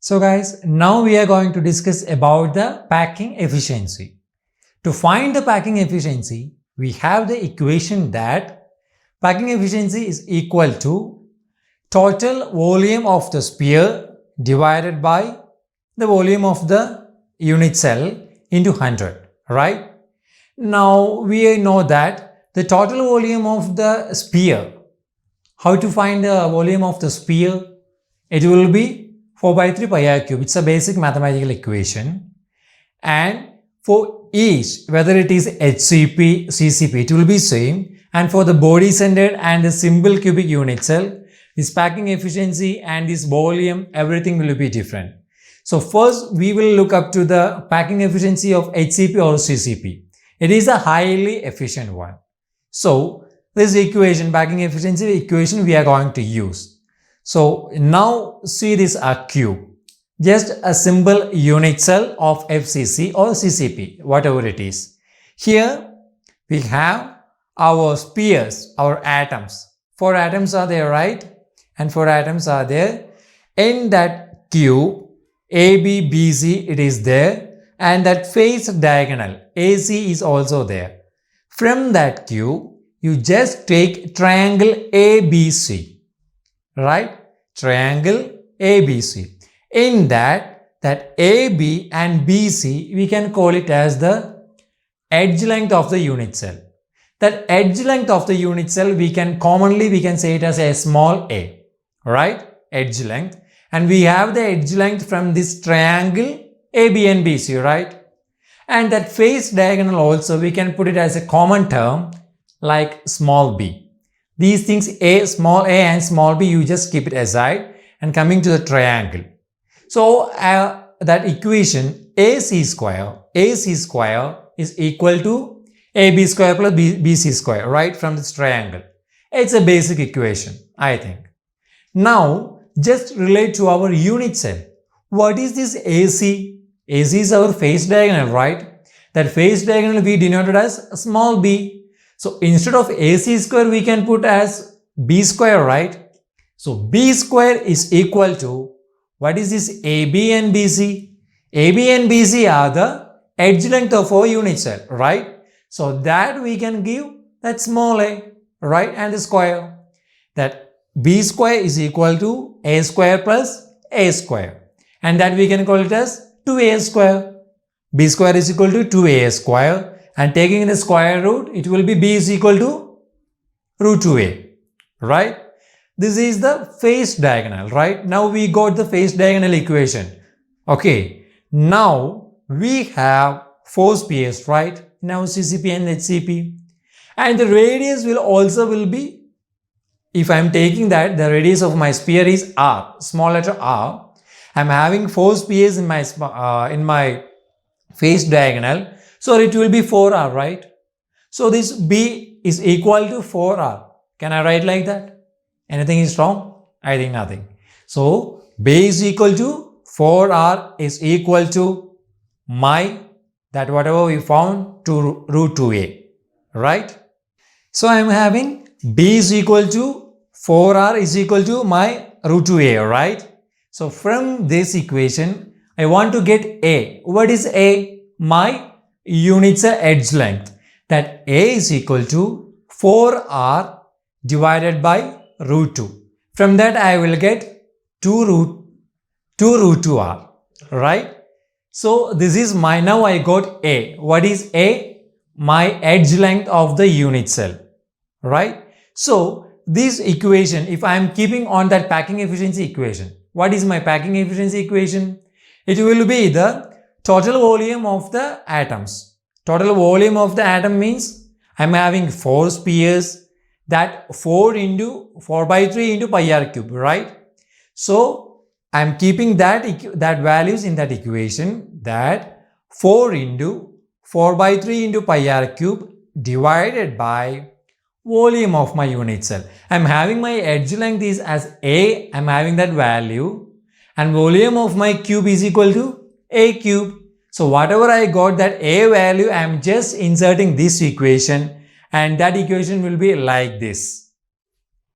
So guys, now we are going to discuss about the packing efficiency. To find the packing efficiency, we have the equation that packing efficiency is equal to total volume of the sphere divided by the volume of the unit cell into 100, right? Now we know that the total volume of the sphere, how to find the volume of the sphere? It will be 4 by 3 pi r cube. It's a basic mathematical equation. And for each, whether it is HCP, CCP, it will be same. And for the body centered and the simple cubic unit cell, this packing efficiency and this volume, everything will be different. So first we will look up to the packing efficiency of HCP or CCP. It is a highly efficient one. So this equation, packing efficiency equation, we are going to use. So now see this cube, just a simple unit cell of FCC or CCP, whatever it is. Here we have our spheres, our atoms. 4 atoms are there, right? And 4 atoms are there. In that cube, AB, BC, it is there. And that face diagonal, AC, is also there. From that cube, you just take triangle ABC. Right? Triangle ABC. In that AB and BC, we can call it as the edge length of the unit cell. That edge length of the unit cell, we can say it as a small a. Right? Edge length. And we have the edge length from this triangle AB and BC, right? And that face diagonal also, we can put it as a common term like small b. These things, small a and small b, you just keep it aside and coming to the triangle. So that equation AC square is equal to AB square plus BC square, right, from this triangle. It's a basic equation, I think. Now, just relate to our unit cell. What is this AC? AC is our face diagonal, right? That face diagonal we denoted as small b. So instead of AC square, we can put as B square, right? So B square is equal to, what is this, AB and BC? AB and BC are the edge length of our unit cell, right? So that we can give that small a, right, and the square. That B square is equal to A square plus A square. And that we can call it as 2A square. B square is equal to 2A square. And taking the square root, it will be b is equal to root 2a, right? This is the face diagonal, right? Now we got the face diagonal equation. Okay, now we have 4 spheres, right? Now CCP and HCP. And the radius will be, if I am taking that, the radius of my sphere is r, small letter r. I am having 4 spheres in my face diagonal. So it will be 4r, right? So this B is equal to 4r. Can I write like that? Anything is wrong? I think nothing. So B is equal to 4r is equal to that whatever we found, to root 2a, right? So I am having B is equal to 4r is equal to my root 2a, right? So from this equation, I want to get A. What is A? My unit cell edge length. That A is equal to 4r divided by root 2. From that I will get 2 root 2r, right? So this is now I got A. What is A? My edge length of the unit cell, right? So this equation, if I am keeping on that packing efficiency equation, what is my packing efficiency equation? It will be the total volume of the atoms. Total volume of the atom means I am having 4 spheres, that 4 by 3 into pi r cube, right? So I am keeping that values in that equation, that 4 by 3 into pi r cube divided by volume of my unit cell. I am having my edge length is as A, I am having that value, and volume of my cube is equal to A cube. So whatever I got that A value, I am just inserting this equation, and that equation will be like this.